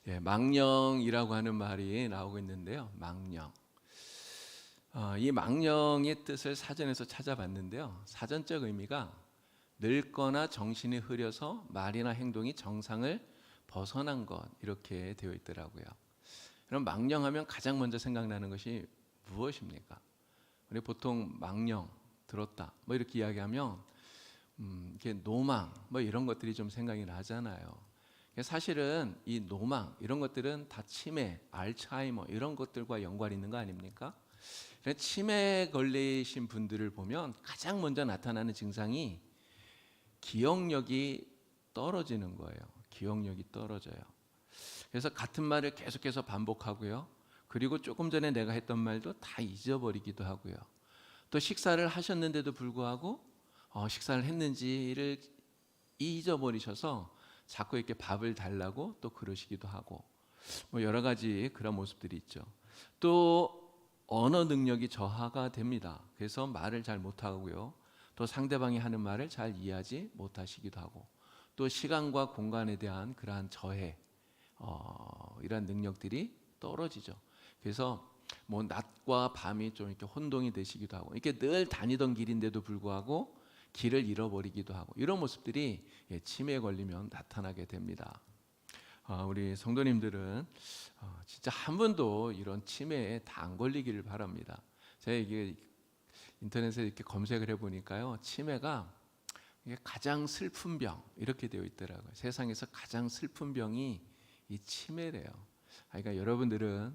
망령이라고 하는 말이 나오고 있는데요. 망령. 이 망령의 뜻을 사전에서 찾아봤는데요. 사전적 의미가 늙거나 정신이 흐려서 말이나 행동이 정상을 벗어난 것, 이렇게 되어 있더라고요. 그럼 망령하면 가장 먼저 생각나는 것이 무엇입니까? 우리 보통 망령 들었다 뭐 이렇게 이야기하면 이게 노망 뭐 이런 것들이 좀 생각이 나잖아요. 사실은 이 노망 이런 것들은 다 치매, 알츠하이머 이런 것들과 연관이 있는 거 아닙니까? 치매에 걸리신 분들을 보면 가장 먼저 나타나는 증상이 기억력이 떨어지는 거예요. 기억력이 떨어져요. 그래서 같은 말을 계속해서 반복하고요. 그리고 조금 전에 내가 했던 말도 다 잊어버리기도 하고요. 또 식사를 하셨는데도 불구하고 식사를 했는지를 잊어버리셔서 자꾸 이렇게 밥을 달라고 또 그러시기도 하고 뭐 여러 가지 그런 모습들이 있죠. 또 언어 능력이 저하가 됩니다. 그래서 말을 잘 못하고요. 또 상대방이 하는 말을 잘 이해하지 못하시기도 하고 또 시간과 공간에 대한 그러한 저해 이러한 능력들이 떨어지죠. 그래서 뭐 낮과 밤이 좀 이렇게 혼동이 되시기도 하고 이렇게 늘 다니던 길인데도 불구하고 길을 잃어버리기도 하고 이런 모습들이 치매에 걸리면 나타나게 됩니다. 우리 성도님들은 진짜 한 번도 이런 치매에 다 안 걸리기를 바랍니다. 제가 이게 인터넷에 이렇게 검색을 해보니까요, 치매가 이게 가장 슬픈 병 이렇게 되어 있더라고요. 세상에서 가장 슬픈 병이 이 치매래요. 그러니까 여러분들은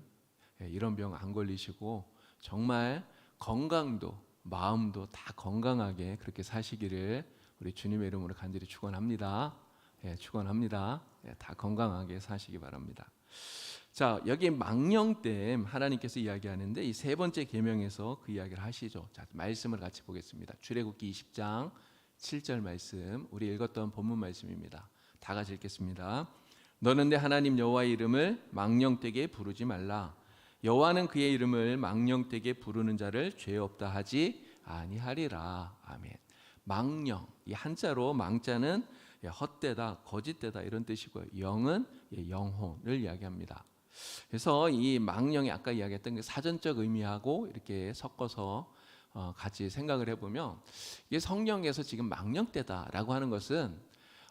이런 병 안 걸리시고 정말 건강도 마음도 다 건강하게 그렇게 사시기를 우리 주님의 이름으로 간절히 축원합니다. 축원합니다. 다 건강하게 사시기 바랍니다. 자, 여기 망령됨 하나님께서 이야기하는데 이 세 번째 계명에서 그 이야기를 하시죠. 자, 말씀을 같이 보겠습니다. 출애굽기 20장 7절 말씀, 우리 읽었던 본문 말씀입니다. 다 같이 읽겠습니다. 너는 내 하나님 여호와의 이름을 망령되게 부르지 말라. 여호와는 그의 이름을 망령되게 부르는 자를 죄 없다 하지 아니하리라. 아멘. 망령, 이 한자로 망자는 헛되다, 거짓되다 이런 뜻이고요. 영은 영혼을 이야기합니다. 그래서 이 망령이 아까 이야기했던 그 사전적 의미하고 이렇게 섞어서 같이 생각을 해보면 이게 성경에서 지금 망령되다라고 하는 것은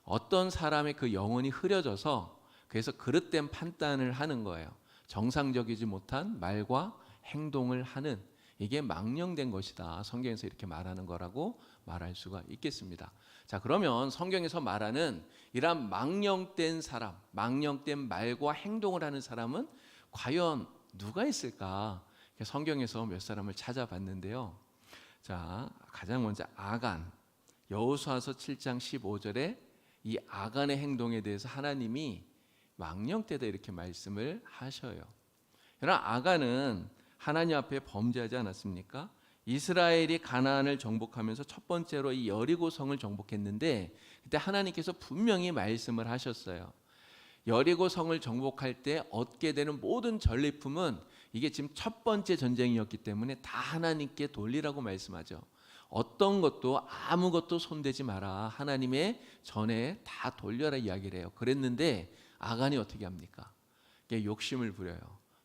어떤 사람의 그 영혼이 흐려져서 그래서 그릇된 판단을 하는 거예요. 정상적이지 못한 말과 행동을 하는 이게 망령된 것이다. 성경에서 이렇게 말하는 거라고 말할 수가 있겠습니다. 자, 그러면 성경에서 말하는 이러한 망령된 사람, 망령된 말과 행동을 하는 사람은 과연 누가 있을까? 성경에서 몇 사람을 찾아봤는데요. 자, 가장 먼저 아간, 여호수아서 7장 15절에 이 아간의 행동에 대해서 하나님이 망령되다 이렇게 말씀을 하셔요. 그러나 아간은 하나님 앞에 범죄하지 않았습니까? 이스라엘이 가나안을 정복하면서 첫 번째로 이 여리고 성을 정복했는데 그때 하나님께서 분명히 말씀을 하셨어요. 여리고 성을 정복할 때 얻게 되는 모든 전리품은 이게 지금 첫 번째 전쟁이었기 때문에 다 하나님께 돌리라고 말씀하죠. 어떤 것도 아무것도 손대지 마라. 하나님의 전에 다 돌려라 이야기를 해요. 그랬는데 아간이 어떻게 합니까? 욕심을 부려요.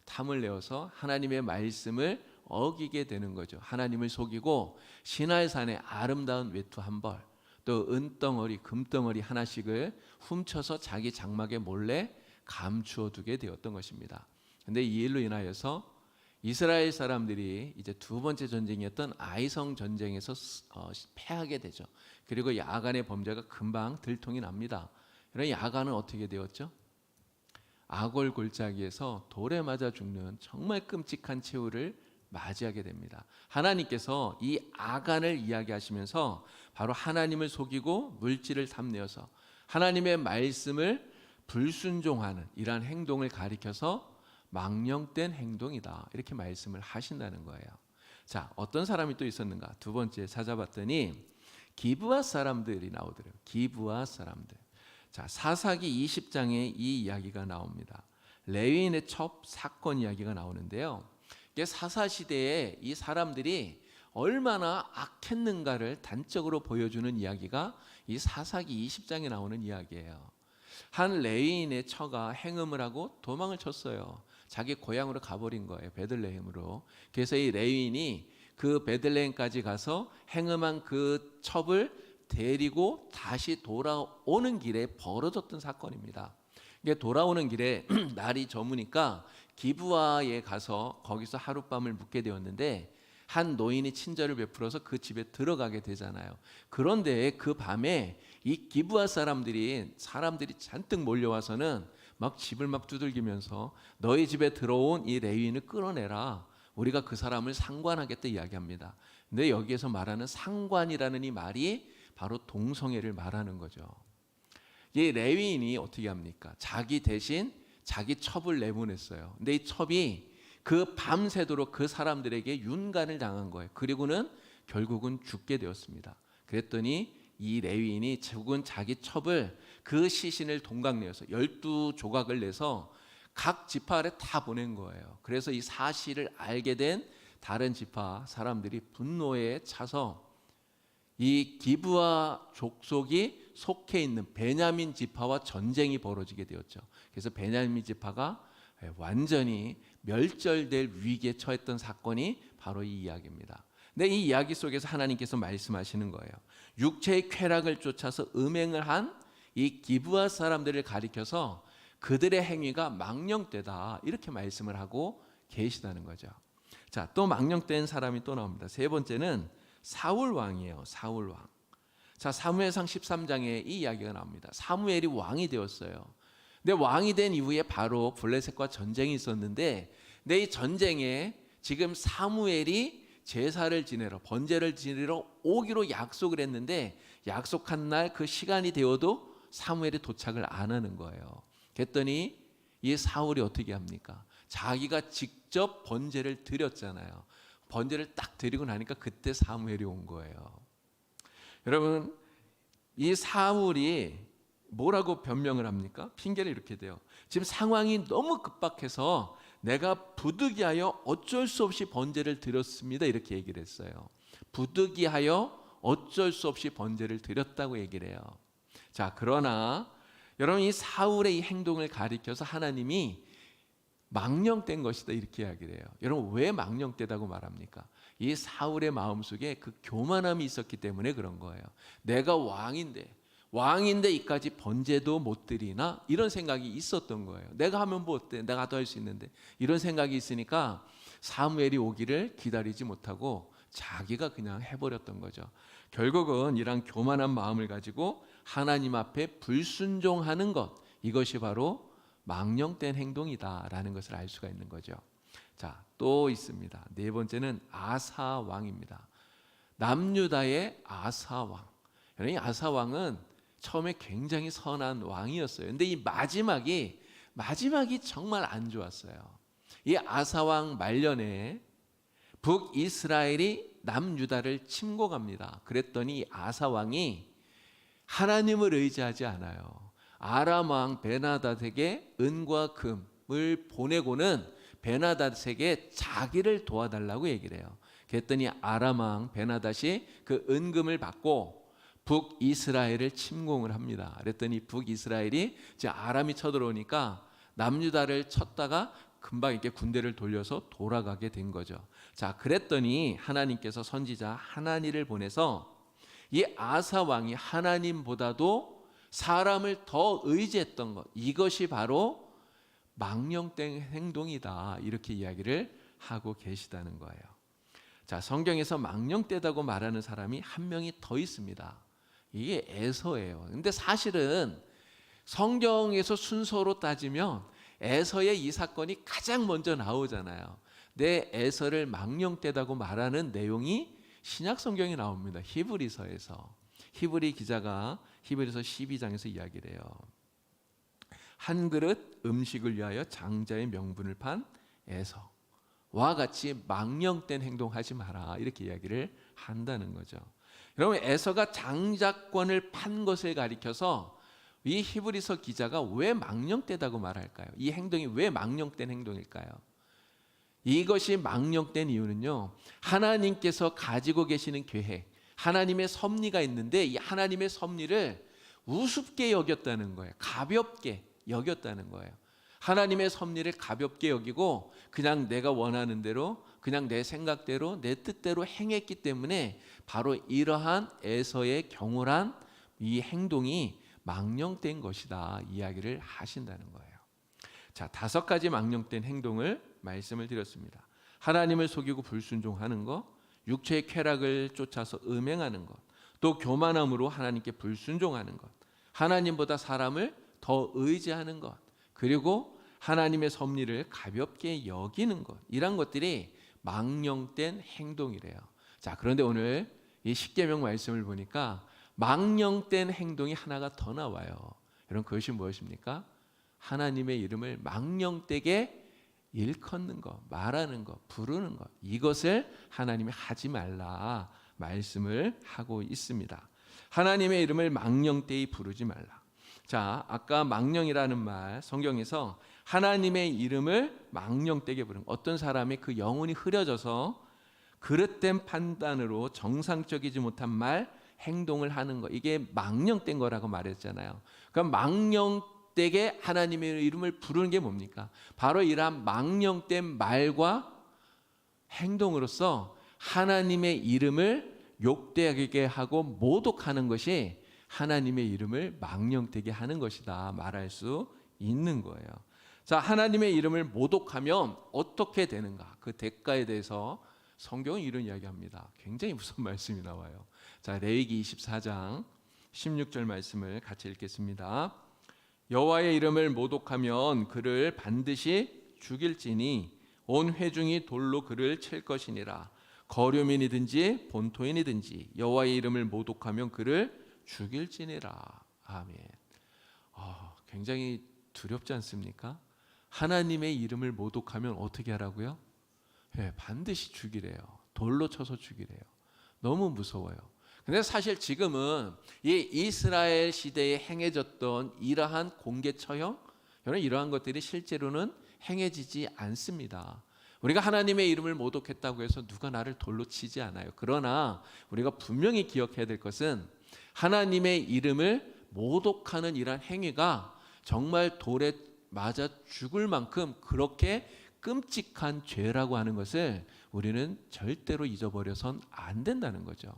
탐을 내어서 하나님의 말씀을 어기게 되는 거죠. 하나님을 속이고 시날산에 아름다운 외투 한 벌, 또 은덩어리, 금덩어리 하나씩을 훔쳐서 자기 장막에 몰래 감추어 두게 되었던 것입니다. 그런데 이 일로 인하여서 이스라엘 사람들이 이제 두 번째 전쟁이었던 아이성 전쟁에서 패하게 되죠. 그리고 이 아간의 범죄가 금방 들통이 납니다. 그러나 이 아간은 어떻게 되었죠? 아골 골짜기에서 돌에 맞아 죽는 정말 끔찍한 최후를 맞이하게 됩니다. 하나님께서 이 아간을 이야기하시면서 바로 하나님을 속이고 물질을 탐내어서 하나님의 말씀을 불순종하는 이러한 행동을 가리켜서 망령된 행동이다 이렇게 말씀을 하신다는 거예요. 자, 어떤 사람이 또 있었는가? 두 번째 찾아봤더니 기브앗 사람들이 나오더래요. 기브앗 사람들. 자, 사사기 20장에 이 이야기가 나옵니다. 레위인의 첩 사건 이야기가 나오는데요. 이게 사사 시대에 이 사람들이 얼마나 악했는가를 단적으로 보여주는 이야기가 이 사사기 20장에 나오는 이야기예요. 한 레위인의 처가 행음을 하고 도망을 쳤어요. 자기 고향으로 가버린 거예요. 베들레헴으로. 그래서 이 레위인이 그 베들레헴까지 가서 행음한 그 첩을 데리고 다시 돌아오는 길에 벌어졌던 사건입니다. 이게 돌아오는 길에 날이 저무니까 기브아에 가서 거기서 하룻밤을 묵게 되었는데 한 노인이 친절을 베풀어서 그 집에 들어가게 되잖아요. 그런데 그 밤에 이 기브아 사람들이 잔뜩 몰려와서는 막 집을 막 두들기면서 너희 집에 들어온 이 레위인을 끌어내라. 우리가 그 사람을 상관하겠다 이야기합니다. 근데 여기에서 말하는 상관이라는 이 말이 바로 동성애를 말하는 거죠. 이 레위인이 어떻게 합니까? 자기 대신 자기 첩을 내보냈어요. 근데 이 첩이 그 밤새도록 그 사람들에게 윤간을 당한 거예요. 그리고는 결국은 죽게 되었습니다. 그랬더니 이 레위인이 죽은 자기 첩을 그 시신을 동강내어서 12조각을 내서 각 지파 아래 다 보낸 거예요. 그래서 이 사실을 알게 된 다른 지파 사람들이 분노에 차서 이 기브아 족속이 속해 있는 베냐민 지파와 전쟁이 벌어지게 되었죠. 그래서 베냐민 지파가 완전히 멸절될 위기에 처했던 사건이 바로 이 이야기입니다. 근데 이 이야기 속에서 하나님께서 말씀하시는 거예요. 육체의 쾌락을 쫓아서 음행을 한 이 기브아 사람들을 가리켜서 그들의 행위가 망령되다 이렇게 말씀을 하고 계시다는 거죠. 자, 또 망령된 사람이 또 나옵니다. 세 번째는 사울 왕이에요. 사울 왕. 자, 사무엘상 13장에 이 이야기가 나옵니다. 사무엘이 왕이 되었어요. 근데 왕이 된 이후에 바로 블레셋과 전쟁이 있었는데, 근데 이 전쟁에 지금 사무엘이 제사를 지내러 번제를 지내러 오기로 약속을 했는데 약속한 날 그 시간이 되어도 사무엘이 도착을 안 하는 거예요. 그랬더니 이 사울이 어떻게 합니까? 자기가 직접 번제를 드렸잖아요. 번제를 딱 드리고 나니까 그때 사무엘이 온 거예요. 여러분, 이 사울이 뭐라고 변명을 합니까? 핑계를 이렇게 대요. 지금 상황이 너무 급박해서 내가 부득이하여 어쩔 수 없이 번제를 드렸습니다. 이렇게 얘기를 했어요. 부득이하여 어쩔 수 없이 번제를 드렸다고 얘기를 해요. 자, 그러나 여러분, 이 사울의 이 행동을 가리켜서 하나님이 망령된 것이다 이렇게 이야기를 해요. 여러분, 왜 망령되다고 말합니까? 이 사울의 마음속에 그 교만함이 있었기 때문에 그런 거예요. 내가 왕인데 이까지 번제도 못 드리나? 이런 생각이 있었던 거예요. 내가 하면 뭐 어때? 내가 더 할 수 있는데. 이런 생각이 있으니까 사무엘이 오기를 기다리지 못하고 자기가 그냥 해버렸던 거죠. 결국은 이런 교만한 마음을 가지고 하나님 앞에 불순종하는 것, 이것이 바로 망령된 행동이다라는 것을 알 수가 있는 거죠. 자, 또 있습니다. 네 번째는 아사 왕입니다. 남유다의 아사 왕. 이 아사 왕은 처음에 굉장히 선한 왕이었어요. 근데 이 마지막이 정말 안 좋았어요. 이 아사 왕 말년에 북이스라엘이 남유다를 침공합니다. 그랬더니 아사 왕이 하나님을 의지하지 않아요. 아람 왕 베나닷에게 은과 금을 보내고는 베나닷에게 자기를 도와달라고 얘기를 해요. 그랬더니 아람 왕 베나닷이 그 은금을 받고 북이스라엘을 침공을 합니다. 그랬더니 북이스라엘이 이제 아람이 쳐들어오니까 남유다를 쳤다가 금방 이렇게 군대를 돌려서 돌아가게 된 거죠. 자, 그랬더니 하나님께서 선지자 하나니를 보내서 이 아사 왕이 하나님보다도 사람을 더 의지했던 것, 이것이 바로 망령된 행동이다 이렇게 이야기를 하고 계시다는 거예요. 자, 성경에서 망령되다고 말하는 사람이 한 명이 더 있습니다. 이게 에서예요. 근데 사실은 성경에서 순서로 따지면 에서의 이 사건이 가장 먼저 나오잖아요. 내 에서를 망령되다고 말하는 내용이 신약 성경에 나옵니다. 히브리서에서. 히브리 기자가 히브리서 12장에서 이야기를 해요. 한 그릇 음식을 위하여 장자의 명분을 판 에서와 같이 망령된 행동하지 마라 이렇게 이야기를 한다는 거죠. 여러분, 에서가 장자권을 판 것을 가리켜서 이 히브리서 기자가 왜 망령되다고 말할까요? 이 행동이 왜 망령된 행동일까요? 이것이 망령된 이유는요, 하나님께서 가지고 계시는 계획, 하나님의 섭리가 있는데 이 하나님의 섭리를 우습게 여겼다는 거예요. 가볍게 여겼다는 거예요. 하나님의 섭리를 가볍게 여기고 그냥 내가 원하는 대로, 그냥 내 생각대로, 내 뜻대로 행했기 때문에 바로 이러한 에서의 경솔한 이 행동이 망령된 것이다 이야기를 하신다는 거예요. 자, 5가지 망령된 행동을 말씀을 드렸습니다. 하나님을 속이고 불순종하는 것, 육체의 쾌락을 쫓아서 음행하는 것, 또 교만함으로 하나님께 불순종하는 것, 하나님보다 사람을 더 의지하는 것, 그리고 하나님의 섭리를 가볍게 여기는 것, 이런 것들이 망령된 행동이래요. 자, 그런데 오늘 이 십계명 말씀을 보니까 망령된 행동이 하나가 더 나와요. 여러분, 그것이 무엇입니까? 하나님의 이름을 망령되게 일컫는 것, 말하는 것, 부르는 것, 이것을 하나님이 하지 말라 말씀을 하고 있습니다. 하나님의 이름을 망령되이 부르지 말라. 자, 아까 망령이라는 말, 성경에서 하나님의 이름을 망령되게 부르는, 어떤 사람이 그 영혼이 흐려져서 그릇된 판단으로 정상적이지 못한 말, 행동을 하는 것, 이게 망령된 거라고 말했잖아요. 그럼 망령되게 하나님의 이름을 부르는 게 뭡니까? 바로 이러한 망령된 말과 행동으로서 하나님의 이름을 욕되게 하고 모독하는 것이 하나님의 이름을 망령되게 하는 것이다 말할 수 있는 거예요. 자, 하나님의 이름을 모독하면 어떻게 되는가? 그 대가에 대해서 성경은 이런 이야기합니다. 굉장히 무서운 말씀이 나와요. 자, 레위기 24장 16절 말씀을 같이 읽겠습니다. 여호와의 이름을 모독하면 그를 반드시 죽일지니 온 회중이 돌로 그를 칠 것이니라. 거류민이든지 본토인이든지 여호와의 이름을 모독하면 그를 죽일지니라. 아멘. 굉장히 두렵지 않습니까? 하나님의 이름을 모독하면 어떻게 하라고요? 반드시 죽이래요. 돌로 쳐서 죽이래요. 너무 무서워요. 근데 사실 지금은 이 이스라엘 시대에 행해졌던 이러한 공개 처형, 이러한 것들이 실제로는 행해지지 않습니다. 우리가 하나님의 이름을 모독했다고 해서 누가 나를 돌로 치지 않아요. 그러나 우리가 분명히 기억해야 될 것은 하나님의 이름을 모독하는 이러한 행위가 정말 돌에 맞아 죽을 만큼 그렇게 끔찍한 죄라고 하는 것을 우리는 절대로 잊어버려선 안 된다는 거죠.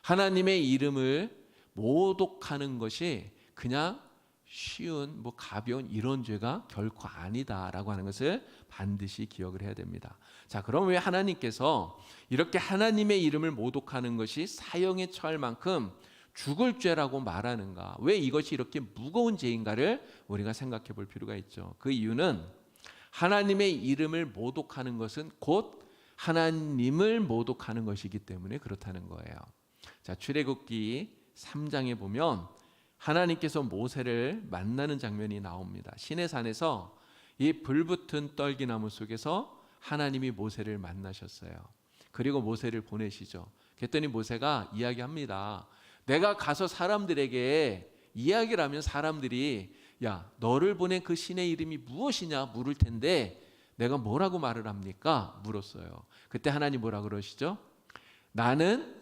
하나님의 이름을 모독하는 것이 그냥 쉬운 가벼운 이런 죄가 결코 아니다라고 하는 것을 반드시 기억을 해야 됩니다. 자, 그럼 왜 하나님께서 이렇게 하나님의 이름을 모독하는 것이 사형에 처할 만큼 죽을 죄라고 말하는가? 왜 이것이 이렇게 무거운 죄인가를 우리가 생각해 볼 필요가 있죠. 그 이유는 하나님의 이름을 모독하는 것은 곧 하나님을 모독하는 것이기 때문에 그렇다는 거예요. 자, 출애굽기 3장에 보면 하나님께서 모세를 만나는 장면이 나옵니다. 시내산에서 이 불붙은 떨기나무 속에서 하나님이 모세를 만나셨어요. 그리고 모세를 보내시죠. 그랬더니 모세가 이야기합니다. 내가 가서 사람들에게 이야기를 하면 사람들이 야, 너를 보낸 그 신의 이름이 무엇이냐 물을 텐데 내가 뭐라고 말을 합니까? 물었어요. 그때 하나님 뭐라 그러시죠? 나는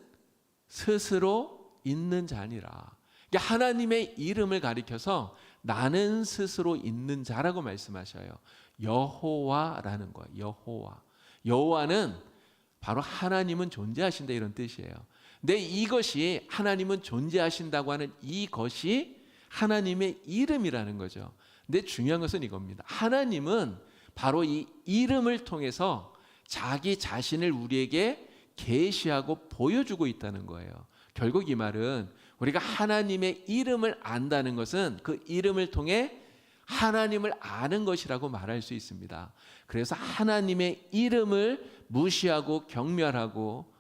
스스로 있는 자니라. 하나님의 이름을 가리켜서 나는 스스로 있는 자라고 말씀하셔요. 여호와라는 거예요. 여호와. 여호와는 바로 하나님은 존재하신다 이런 뜻이에요. 근데 이것이 하나님은 존재하신다고 하는 이것이 하나님의 이름이라는 거죠. 근데 중요한 것은 이겁니다. 하나님은 바로 이 이름을 통해서 자기 자신을 우리에게 계시하고 보여주고 있다는 거예요. 결국 이 말은 우리가 하나님의 이름을 안다는 것은 그 이름을 통해 하나님을 아는 것이라고 말할 수 있습니다. 그래서 하나님의 이름을 무시하고 경멸하고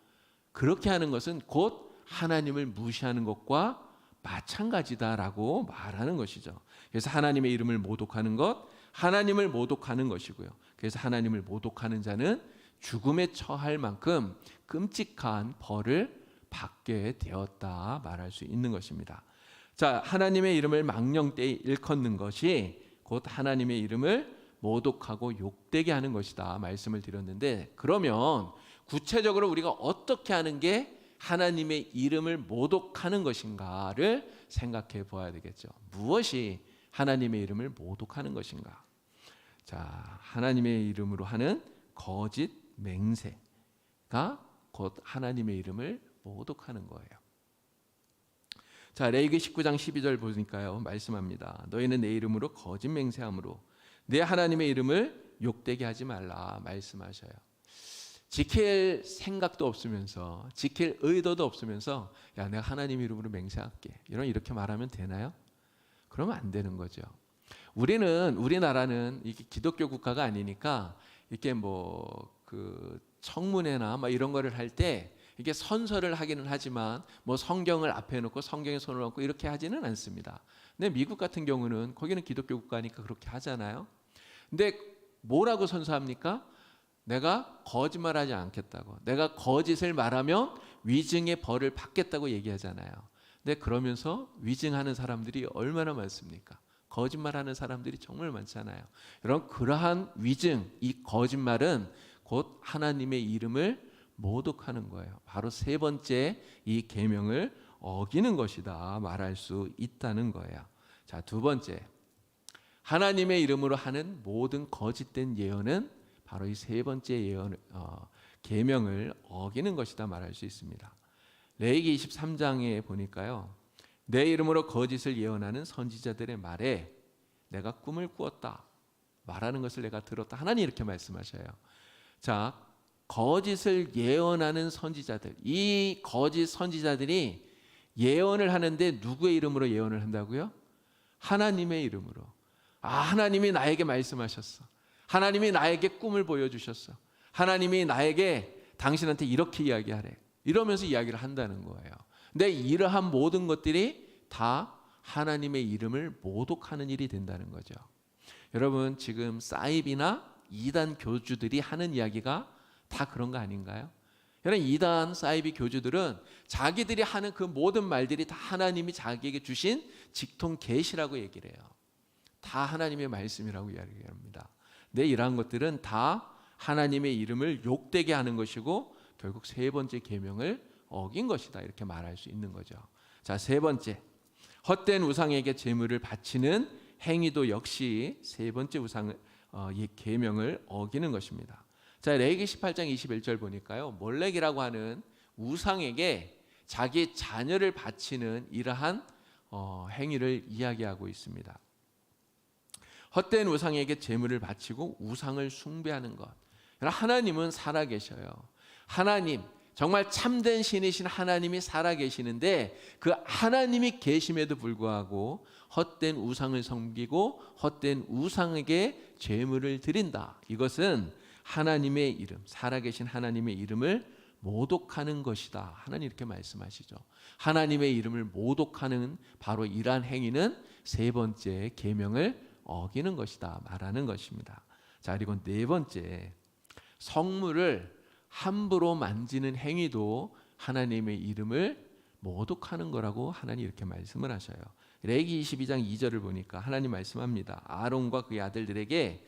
그렇게 하는 것은 곧 하나님을 무시하는 것과 마찬가지다라고 말하는 것이죠. 그래서 하나님의 이름을 모독하는 것, 하나님을 모독하는 것이고요. 그래서 하나님을 모독하는 자는 죽음에 처할 만큼 끔찍한 벌을 받게 되었다 말할 수 있는 것입니다. 자, 하나님의 이름을 망령되이 일컫는 것이 곧 하나님의 이름을 모독하고 욕되게 하는 것이다 말씀을 드렸는데, 그러면 구체적으로 우리가 어떻게 하는 게 하나님의 이름을 모독하는 것인가를 생각해 보아야 되겠죠. 무엇이 하나님의 이름을 모독하는 것인가? 자, 하나님의 이름으로 하는 거짓 맹세가 곧 하나님의 이름을 모독하는 거예요. 자, 레위기 19장 12절 보니까요, 말씀합니다. 너희는 내 이름으로 거짓 맹세함으로 내 하나님의 이름을 욕되게 하지 말라 말씀하셔요. 지킬 생각도 없으면서, 지킬 의도도 없으면서, 야, 내가 하나님 이름으로 맹세할게, 이렇게 말하면 되나요? 그러면 안 되는 거죠. 우리나라는 이게 기독교 국가가 아니니까 이렇게 그 청문회나 이런 거를 할 때 이게 선서를 하기는 하지만 성경을 앞에 놓고 성경에 손을 얹고 이렇게 하지는 않습니다. 근데 미국 같은 경우는 거기는 기독교 국가니까 그렇게 하잖아요. 근데 뭐라고 선서합니까? 내가 거짓말하지 않겠다고, 내가 거짓을 말하면 위증의 벌을 받겠다고 얘기하잖아요. 근데 그러면서 위증하는 사람들이 얼마나 많습니까? 거짓말하는 사람들이 정말 많잖아요. 여러분, 그러한 위증, 이 거짓말은 곧 하나님의 이름을 모독하는 거예요. 바로 세 번째 이 계명을 어기는 것이다 말할 수 있다는 거예요. 자, 두 번째, 하나님의 이름으로 하는 모든 거짓된 예언은 바로 이 세 번째 계명을 어기는 것이다 말할 수 있습니다. 레위기 23장에 보니까요, 내 이름으로 거짓을 예언하는 선지자들의 말에 내가 꿈을 꾸었다 말하는 것을 내가 들었다, 하나님 이렇게 말씀하셔요. 자, 거짓을 예언하는 선지자들, 이 거짓 선지자들이 예언을 하는데 누구의 이름으로 예언을 한다고요? 하나님의 이름으로. 하나님이 나에게 말씀하셨어, 하나님이 나에게 꿈을 보여주셨어, 하나님이 나에게 당신한테 이렇게 이야기하래, 이러면서 이야기를 한다는 거예요. 근데 이러한 모든 것들이 다 하나님의 이름을 모독하는 일이 된다는 거죠. 여러분, 지금 사이비나 이단 교주들이 하는 이야기가 다 그런 거 아닌가요? 여러분, 이단 사이비 교주들은 자기들이 하는 그 모든 말들이 다 하나님이 자기에게 주신 직통 계시라고 얘기를 해요. 다 하나님의 말씀이라고 이야기합니다. 근데 이러한 것들은 다 하나님의 이름을 욕되게 하는 것이고 결국 세 번째 계명을 어긴 것이다, 이렇게 말할 수 있는 거죠. 자, 세 번째, 헛된 우상에게 제물을 바치는 행위도 역시 세 번째 이 계명을 어기는 것입니다. 자, 레위기 18장 21절 보니까요, 몰렉이라고 하는 우상에게 자기 자녀를 바치는 이러한 행위를 이야기하고 있습니다. 헛된 우상에게 제물을 바치고 우상을 숭배하는 것. 하나님은 살아계셔요. 하나님, 정말 참된 신이신 하나님이 살아계시는데 그 하나님이 계심에도 불구하고 헛된 우상을 섬기고 헛된 우상에게 제물을 드린다. 이것은 하나님의 이름, 살아계신 하나님의 이름을 모독하는 것이다, 하나님 이렇게 말씀하시죠. 하나님의 이름을 모독하는 바로 이러한 행위는 세 번째 계명을 어기는 것이다 말하는 것입니다. 자, 그리고 네 번째, 성물을 함부로 만지는 행위도 하나님의 이름을 모독하는 거라고 하나님 이렇게 말씀을 하셔요. 레위기 22장 2절을 보니까 하나님 말씀합니다. 아론과 그의 아들들에게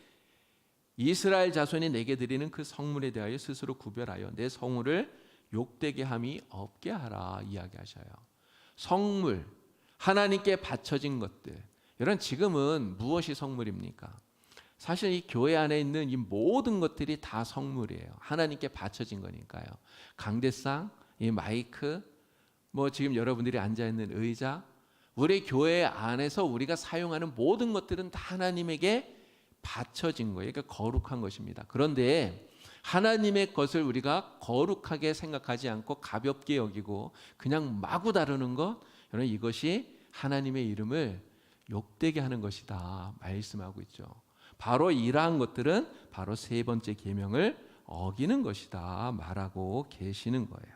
이스라엘 자손이 내게 드리는 그 성물에 대하여 스스로 구별하여 내 성물을 욕되게 함이 없게 하라 이야기하셔요. 성물, 하나님께 바쳐진 것들. 여러분, 지금은 무엇이 성물입니까? 사실 이 교회 안에 있는 이 모든 것들이 다 성물이에요. 하나님께 바쳐진 거니까요. 강대상, 이 마이크, 지금 여러분들이 앉아 있는 의자, 우리 교회 안에서 우리가 사용하는 모든 것들은 다 하나님에게 바쳐진 거예요. 그러니까 거룩한 것입니다. 그런데 하나님의 것을 우리가 거룩하게 생각하지 않고 가볍게 여기고 그냥 마구 다루는 것, 여러분, 이것이 하나님의 이름을 욕되게 하는 것이다 말씀하고 있죠. 바로 이러한 것들은 바로 세 번째 계명을 어기는 것이다 말하고 계시는 거예요.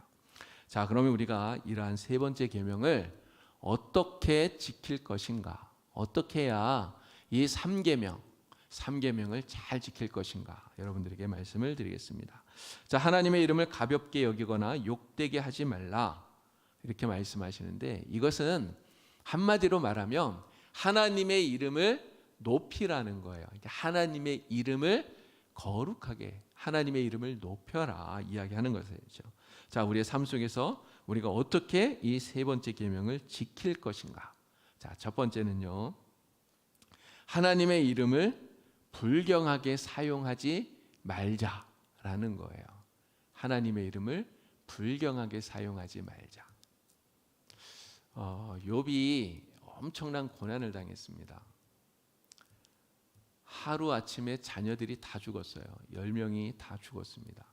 자, 그러면 우리가 이러한 세 번째 계명을 어떻게 지킬 것인가? 어떻게 해야 이 3계명을 잘 지킬 것인가? 여러분들에게 말씀을 드리겠습니다. 자, 하나님의 이름을 가볍게 여기거나 욕되게 하지 말라 이렇게 말씀하시는데, 이것은 한마디로 말하면 하나님의 이름을 높이라는 거예요. 하나님의 이름을 거룩하게, 하나님의 이름을 높여라 이야기하는 것이죠. 자, 우리의 삶 속에서 우리가 어떻게 이 세 번째 계명을 지킬 것인가? 자, 첫 번째는요. 하나님의 이름을 불경하게 사용하지 말자라는 거예요. 하나님의 이름을 불경하게 사용하지 말자. 욥이 엄청난 고난을 당했습니다. 하루아침에 자녀들이 다 죽었어요. 10명이 다 죽었습니다.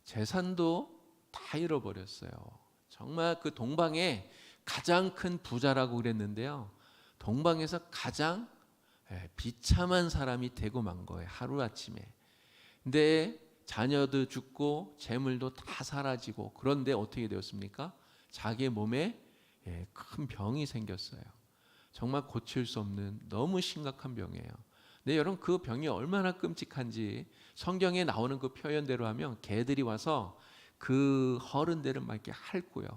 재산도 다 잃어버렸어요. 정말 그 동방에 가장 큰 부자라고 그랬는데요. 동방에서 가장 비참한 사람이 되고 만 거예요. 하루아침에. 근데 자녀도 죽고 재물도 다 사라지고, 그런데 어떻게 되었습니까? 자기의 몸에 큰 병이 생겼어요. 정말 고칠 수 없는 너무 심각한 병이에요. 근데 여러분, 그 병이 얼마나 끔찍한지 성경에 나오는 그 표현대로 하면 개들이 와서 그 허른 데를 막 이렇게 핥고요.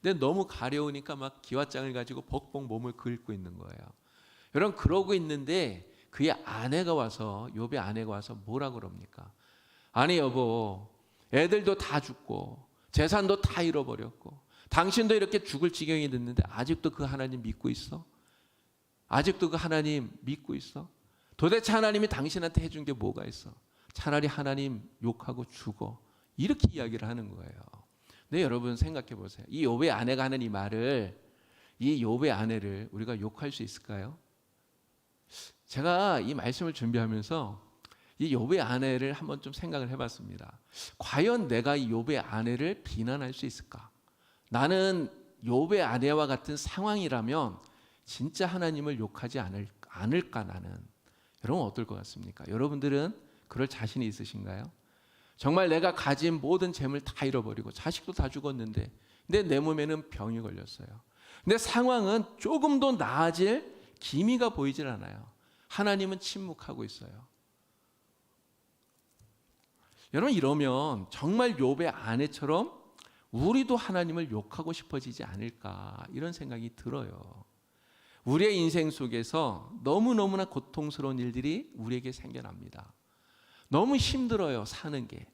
근데 너무 가려우니까 막 기왓장을 가지고 벅벅 몸을 긁고 있는 거예요. 여러분, 그러고 있는데 그의 아내가 와서, 욥의 아내가 와서 뭐라 그럽니까? 아니 여보, 애들도 다 죽고 재산도 다 잃어버렸고 당신도 이렇게 죽을 지경이 됐는데 아직도 그 하나님 믿고 있어? 아직도 그 하나님 믿고 있어? 도대체 하나님이 당신한테 해준 게 뭐가 있어? 차라리 하나님 욕하고 죽어. 이렇게 이야기를 하는 거예요. 근데 여러분 생각해 보세요. 이 욥의 아내가 하는 이 말을, 이 욥의 아내를 우리가 욕할 수 있을까요? 제가 이 말씀을 준비하면서 이 욥의 아내를 한번 좀 생각을 해봤습니다. 과연 내가 이 욥의 아내를 비난할 수 있을까? 나는 욥의 아내와 같은 상황이라면 진짜 하나님을 욕하지 않을까 나는. 여러분 어떨 것 같습니까? 여러분들은 그럴 자신이 있으신가요? 정말 내가 가진 모든 재물 다 잃어버리고 자식도 다 죽었는데, 근데 내 몸에는 병이 걸렸어요. 근데 상황은 조금도 나아질 기미가 보이질 않아요. 하나님은 침묵하고 있어요. 여러분, 이러면 정말 욥의 아내처럼 우리도 하나님을 욕하고 싶어지지 않을까, 이런 생각이 들어요. 우리의 인생 속에서 너무너무나 고통스러운 일들이 우리에게 생겨납니다. 너무 힘들어요. 사는 게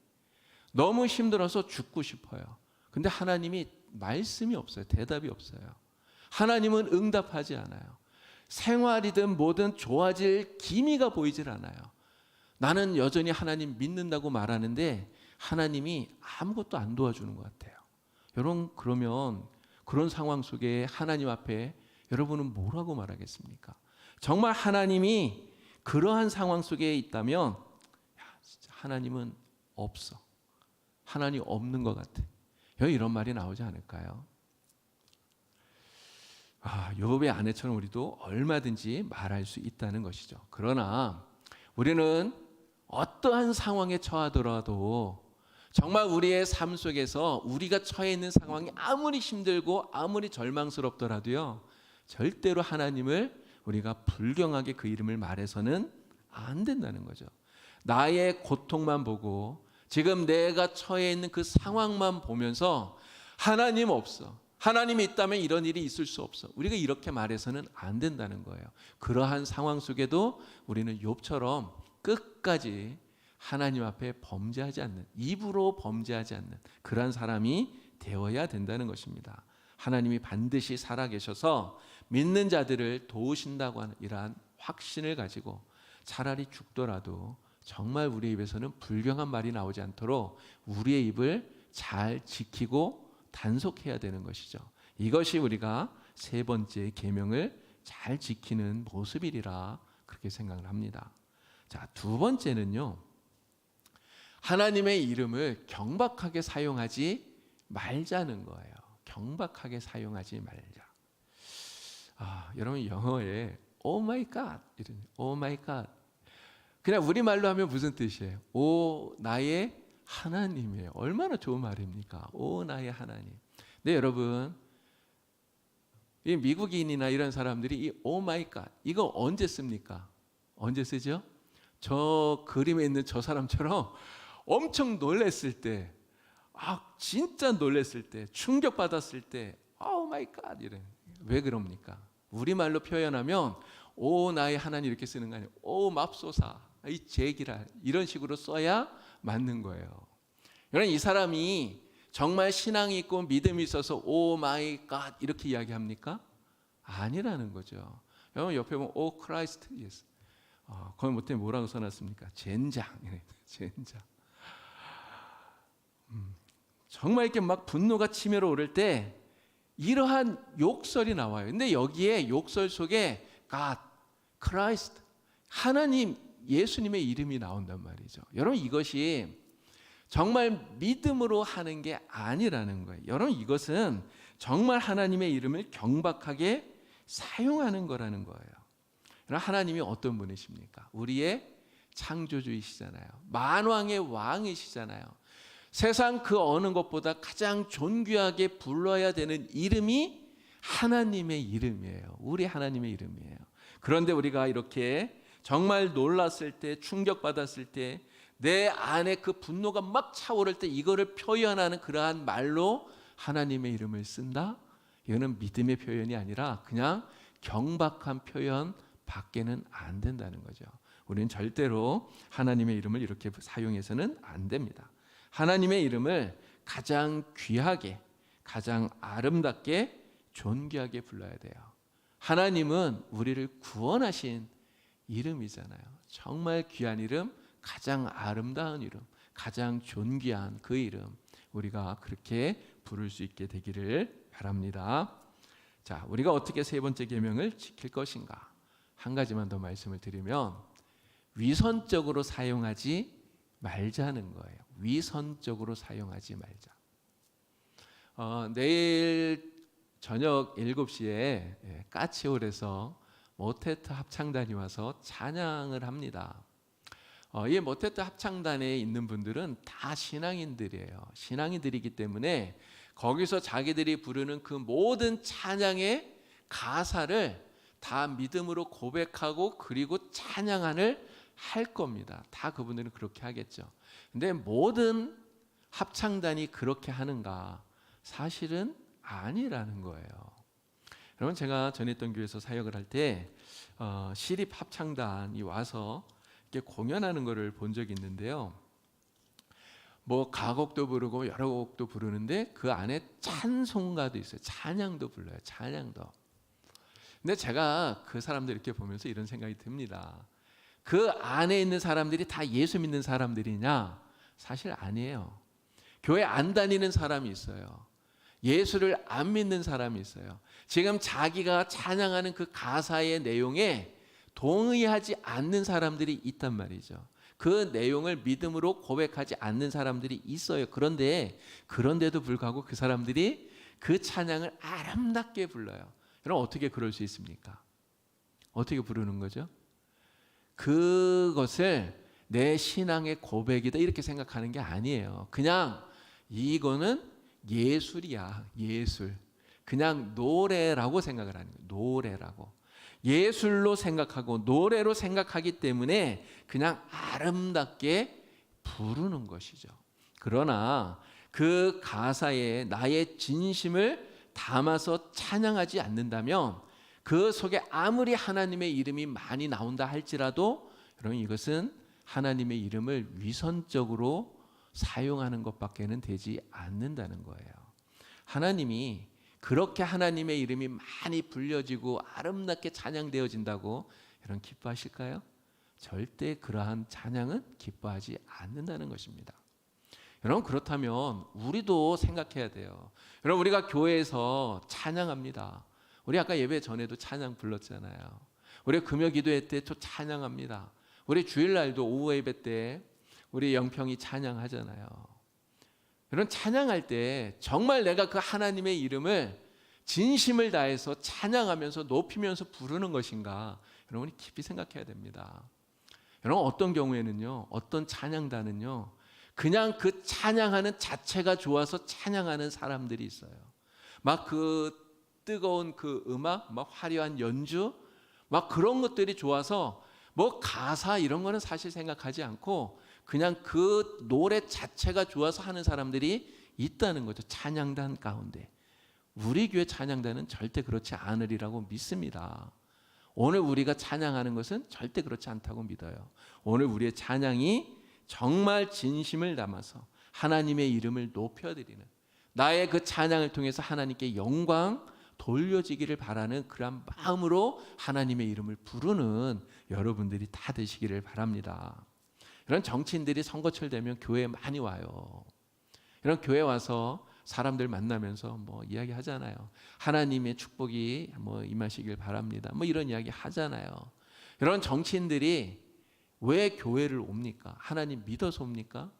너무 힘들어서 죽고 싶어요. 근데 하나님이 말씀이 없어요. 대답이 없어요. 하나님은 응답하지 않아요. 생활이든 뭐든 좋아질 기미가 보이질 않아요. 나는 여전히 하나님 믿는다고 말하는데 하나님이 아무것도 안 도와주는 것 같아요. 여러분, 그러면 그런 상황 속에 하나님 앞에 여러분은 뭐라고 말하겠습니까? 정말 하나님이 그러한 상황 속에 있다면 진짜 하나님은 없어. 하나님 없는 것 같아. 이런 말이 나오지 않을까요? 욥의 아내처럼 우리도 얼마든지 말할 수 있다는 것이죠. 그러나 우리는 어떠한 상황에 처하더라도 정말 우리의 삶 속에서 우리가 처해 있는 상황이 아무리 힘들고 아무리 절망스럽더라도요, 절대로 하나님을 우리가 불경하게 그 이름을 말해서는 안 된다는 거죠. 나의 고통만 보고 지금 내가 처해 있는 그 상황만 보면서 하나님 없어, 하나님이 있다면 이런 일이 있을 수 없어, 우리가 이렇게 말해서는 안 된다는 거예요. 그러한 상황 속에도 우리는 욥처럼 끝까지 하나님 앞에 범죄하지 않는, 입으로 범죄하지 않는 그러한 사람이 되어야 된다는 것입니다. 하나님이 반드시 살아계셔서 믿는 자들을 도우신다고 하는 이러한 확신을 가지고 차라리 죽더라도 정말 우리의 입에서는 불경한 말이 나오지 않도록 우리의 입을 잘 지키고 단속해야 되는 것이죠. 이것이 우리가 세 번째 계명을 잘 지키는 모습이리라 그렇게 생각을 합니다. 자, 두 번째는요, 하나님의 이름을 경박하게 사용하지 말자는 거예요. 경박하게 사용하지 말자. 여러분 영어에 Oh my God, 이런 Oh my God, 그냥 우리말로 하면 무슨 뜻이에요? 오 나의 하나님이에요. 얼마나 좋은 말입니까? 오 나의 하나님. 네, 여러분, 이 미국인이나 이런 사람들이 이 오 마이 갓 이거 언제 씁니까? 언제 쓰죠? 저 그림에 있는 저 사람처럼 엄청 놀랬을 때, 진짜 놀랬을 때, 충격받았을 때 오 마이 갓 이래. 왜 그럽니까? 우리말로 표현하면 오 나의 하나님 이렇게 쓰는 거 아니에요. 오 맙소사, 이 제기라, 이런 식으로 써야 맞는 거예요. 여러분, 이 사람이 정말 신앙이 있고 믿음이 있어서 오 마이 갓 이렇게 이야기합니까? 아니라는 거죠. 여러분 옆에 보면 오 크라이스트 예수. 거기 못해 뭐라고 써놨습니까? 젠장. 젠장. 정말 이렇게 막 분노가 치밀어 오를 때 이러한 욕설이 나와요. 근데 여기에 욕설 속에 God, Christ, 하나님, 예수님의 이름이 나온단 말이죠. 여러분 이것이 정말 믿음으로 하는 게 아니라는 거예요. 여러분 이것은 정말 하나님의 이름을 경박하게 사용하는 거라는 거예요. 여러분 하나님이 어떤 분이십니까? 우리의 창조주이시잖아요. 만왕의 왕이시잖아요. 세상 그 어느 것보다 가장 존귀하게 불러야 되는 이름이 하나님의 이름이에요. 우리 하나님의 이름이에요. 그런데 우리가 이렇게 정말 놀랐을 때, 충격받았을 때, 내 안에 그 분노가 막 차오를 때 이거를 표현하는 그러한 말로 하나님의 이름을 쓴다? 이거는 믿음의 표현이 아니라 그냥 경박한 표현 밖에는 안 된다는 거죠. 우리는 절대로 하나님의 이름을 이렇게 사용해서는 안 됩니다. 하나님의 이름을 가장 귀하게, 가장 아름답게, 존귀하게 불러야 돼요. 하나님은 우리를 구원하신 이름이잖아요. 정말 귀한 이름, 가장 아름다운 이름, 가장 존귀한 그 이름, 우리가 그렇게 부를 수 있게 되기를 바랍니다. 자, 우리가 어떻게 세 번째 계명을 지킬 것인가? 한 가지만 더 말씀을 드리면 위선적으로 사용하지 말자는 거예요. 위선적으로 사용하지 말자. 내일 저녁 7시에 까치홀에서 모테트 합창단이 와서 찬양을 합니다. 이 모테트 합창단에 있는 분들은 다 신앙인들이에요. 신앙인들이기 때문에 거기서 자기들이 부르는 그 모든 찬양의 가사를 다 믿음으로 고백하고 그리고 찬양을 할 겁니다. 다 그분들은 그렇게 하겠죠. 근데 모든 합창단이 그렇게 하는가? 사실은 아니라는 거예요. 여러분 제가 전했던 교회에서 사역을 할 때 시립 합창단이 와서 이렇게 공연하는 것을 본 적이 있는데요. 뭐 가곡도 부르고 여러 곡도 부르는데 그 안에 찬송가도 있어요. 찬양도 불러요. 찬양도. 근데 제가 그 사람들 이렇게 보면서 이런 생각이 듭니다. 그 안에 있는 사람들이 다 예수 믿는 사람들이냐? 사실 아니에요. 교회 안 다니는 사람이 있어요. 예수를 안 믿는 사람이 있어요. 지금 자기가 찬양하는 그 가사의 내용에 동의하지 않는 사람들이 있단 말이죠. 그 내용을 믿음으로 고백하지 않는 사람들이 있어요. 그런데도 불구하고 그 사람들이 그 찬양을 아름답게 불러요. 여러분 어떻게 그럴 수 있습니까? 어떻게 부르는 거죠? 그것을 내 신앙의 고백이다 이렇게 생각하는 게 아니에요. 그냥 이거는 예술이야. 예술. 그냥 노래라고 생각을 하는 거예요. 노래라고. 예술로 생각하고 노래로 생각하기 때문에 그냥 아름답게 부르는 것이죠. 그러나 그 가사에 나의 진심을 담아서 찬양하지 않는다면 그 속에 아무리 하나님의 이름이 많이 나온다 할지라도 여러분 이것은 하나님의 이름을 위선적으로 사용하는 것밖에는 되지 않는다는 거예요. 하나님이 그렇게 하나님의 이름이 많이 불려지고 아름답게 찬양되어진다고 여러분 기뻐하실까요? 절대 그러한 찬양은 기뻐하지 않는다는 것입니다. 여러분 그렇다면 우리도 생각해야 돼요. 여러분 우리가 교회에서 찬양합니다. 우리 아까 예배 전에도 찬양 불렀잖아요. 우리 금요 기도회 때 또 찬양합니다. 우리 주일날도 오후 예배 때 우리 영평이 찬양하잖아요. 여러분 찬양할 때 정말 내가 그 하나님의 이름을 진심을 다해서 찬양하면서 높이면서 부르는 것인가? 여러분이 깊이 생각해야 됩니다. 여러분 어떤 경우에는요, 어떤 찬양단은요, 그냥 그 찬양하는 자체가 좋아서 찬양하는 사람들이 있어요. 막 그 뜨거운 그 음악, 막 화려한 연주, 막 그런 것들이 좋아서 뭐 가사 이런 거는 사실 생각하지 않고 그냥 그 노래 자체가 좋아서 하는 사람들이 있다는 거죠. 찬양단 가운데. 우리 교회 찬양단은 절대 그렇지 않으리라고 믿습니다. 오늘 우리가 찬양하는 것은 절대 그렇지 않다고 믿어요. 오늘 우리의 찬양이 정말 진심을 담아서 하나님의 이름을 높여드리는, 나의 그 찬양을 통해서 하나님께 영광 돌려지기를 바라는 그런 마음으로 하나님의 이름을 부르는 여러분들이 다 되시기를 바랍니다. 이런 정치인들이 선거철 되면 교회에 많이 와요. 이런 교회 와서 사람들 만나면서 이야기하잖아요. 하나님의 축복이 임하시길 바랍니다. 이런 이야기 하잖아요. 이런 정치인들이 왜 교회를 옵니까? 하나님 믿어서 옵니까?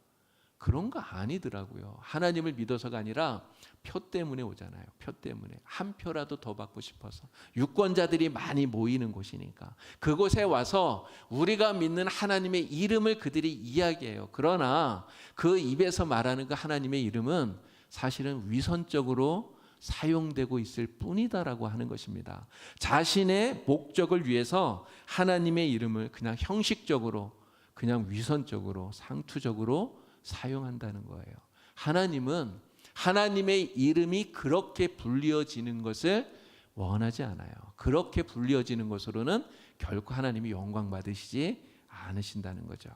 그런 거 아니더라고요. 하나님을 믿어서가 아니라 표 때문에 오잖아요. 표 때문에. 한 표라도 더 받고 싶어서. 유권자들이 많이 모이는 곳이니까. 그곳에 와서 우리가 믿는 하나님의 이름을 그들이 이야기해요. 그러나 그 입에서 말하는 그 하나님의 이름은 사실은 위선적으로 사용되고 있을 뿐이다라고 하는 것입니다. 자신의 목적을 위해서 하나님의 이름을 그냥 형식적으로, 그냥 위선적으로, 상투적으로 사용한다는 거예요. 하나님은 하나님의 이름이 그렇게 불리어지는 것을 원하지 않아요. 그렇게 불리어지는 것으로는 결코 하나님이 영광 받으시지 않으신다는 거죠.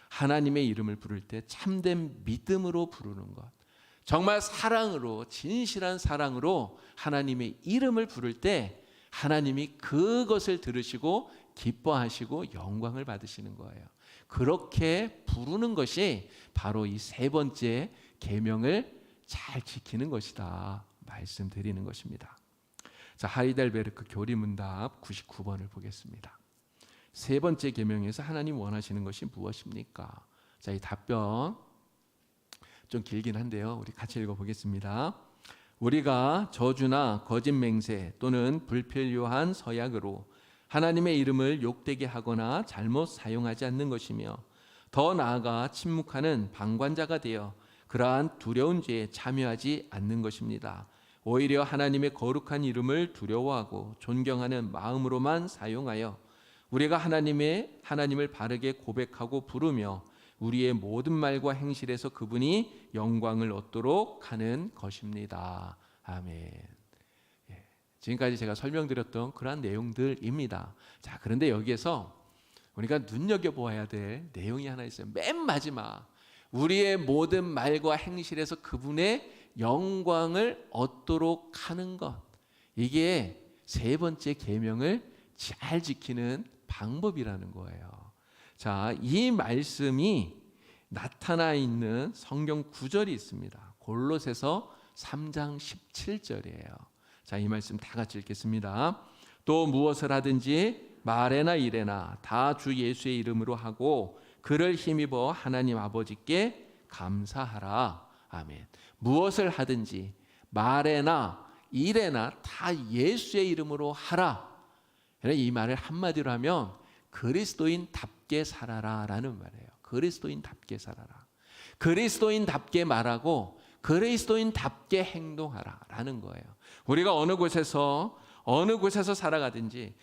하나님의 이름을 부를 때 참된 믿음으로 부르는 것, 정말 사랑으로, 진실한 사랑으로 하나님의 이름을 부를 때 하나님이 그것을 들으시고 기뻐하시고 영광을 받으시는 거예요. 그렇게 부르는 것이 바로 이 세 번째 계명을 잘 지키는 것이다 말씀드리는 것입니다. 자, 하이델베르크 교리문답 99번을 보겠습니다. 세 번째 계명에서 하나님 원하시는 것이 무엇입니까? 자, 이 답변 좀 길긴 한데요. 우리 같이 읽어보겠습니다. 우리가 저주나 거짓 맹세 또는 불필요한 서약으로 하나님의 이름을 욕되게 하거나 잘못 사용하지 않는 것이며, 더 나아가 침묵하는 방관자가 되어 그러한 두려운 죄에 참여하지 않는 것입니다. 오히려 하나님의 거룩한 이름을 두려워하고 존경하는 마음으로만 사용하여 우리가 하나님을 바르게 고백하고 부르며 우리의 모든 말과 행실에서 그분이 영광을 얻도록 하는 것입니다. 아멘. 지금까지 제가 설명드렸던 그러한 내용들입니다. 자, 그런데 여기에서 우리가 눈여겨보아야 될 내용이 하나 있어요. 맨 마지막, 우리의 모든 말과 행실에서 그분의 영광을 얻도록 하는 것. 이게 세 번째 계명을 잘 지키는 방법이라는 거예요. 자, 이 말씀이 나타나 있는 성경 구절이 있습니다. 골로새서 3장 17절이에요. 자, 이 말씀 다 같이 읽겠습니다. 또 무엇을 하든지 말에나 일에나 다 주 예수의 이름으로 하고 그를 힘입어 하나님 아버지께 감사하라. 아멘. 무엇을 하든지 말에나 일에나 다 예수의 이름으로 하라. 이 말을 한마디로 하면 그리스도인답게 살아라 라는 말이에요. 그리스도인답게 살아라. 그리스도인답게 말하고 그리스도인답게 행동하라 라는 거예요. 우리가 어느 곳에서 살아가든지,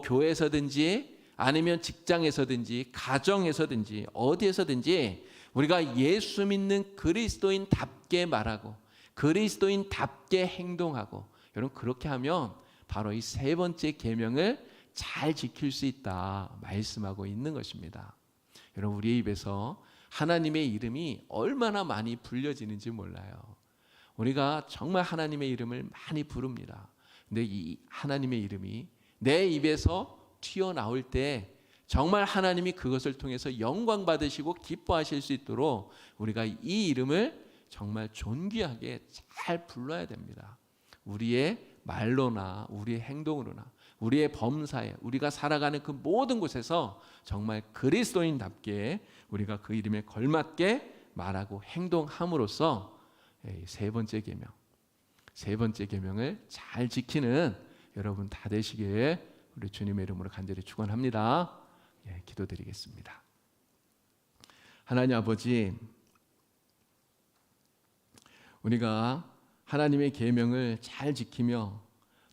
교회에서든지 아니면 직장에서든지 가정에서든지 어디에서든지 우리가 예수 믿는 그리스도인답게 말하고 그리스도인답게 행동하고, 여러분 그렇게 하면 바로 이 세 번째 계명을 잘 지킬 수 있다 말씀하고 있는 것입니다. 여러분, 우리의 입에서 하나님의 이름이 얼마나 많이 불려지는지 몰라요. 우리가 정말 하나님의 이름을 많이 부릅니다. 근데 이 하나님의 이름이 내 입에서 튀어나올 때 정말 하나님이 그것을 통해서 영광 받으시고 기뻐하실 수 있도록 우리가 이 이름을 정말 존귀하게 잘 불러야 됩니다. 우리의 말로나 우리의 행동으로나 우리의 범사에, 우리가 살아가는 그 모든 곳에서 정말 그리스도인답게 우리가 그 이름에 걸맞게 말하고 행동함으로써 세 번째 계명을 잘 지키는 여러분 다 되시길 우리 주님의 이름으로 간절히 축원합니다. 기도드리겠습니다. 하나님 아버지, 우리가 하나님의 계명을 잘 지키며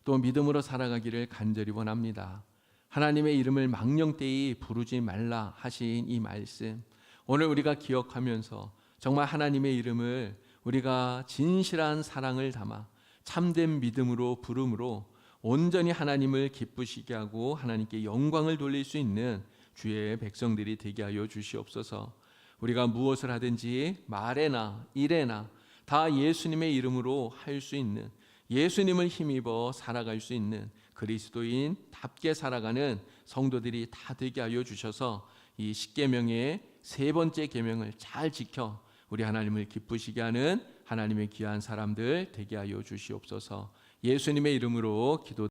또 믿음으로 살아가기를 간절히 원합니다. 하나님의 이름을 망령되이 부르지 말라 하신 이 말씀, 오늘 우리가 기억하면서 정말 하나님의 이름을 우리가 진실한 사랑을 담아 참된 믿음으로 부름으로 온전히 하나님을 기쁘시게 하고 하나님께 영광을 돌릴 수 있는 주의 백성들이 되게 하여 주시옵소서. 우리가 무엇을 하든지 말에나 일에나 다 예수님의 이름으로 할 수 있는, 예수님을 힘입어 살아갈 수 있는 그리스도인답게 살아가는 성도들이 다 되게 하여 주셔서 이 십계명의 세 번째 계명을 잘 지켜 우리 하나님을 기쁘시게 하는 하나님의 귀한 사람들 되게 하여 주시옵소서. 예수님의 이름으로 기도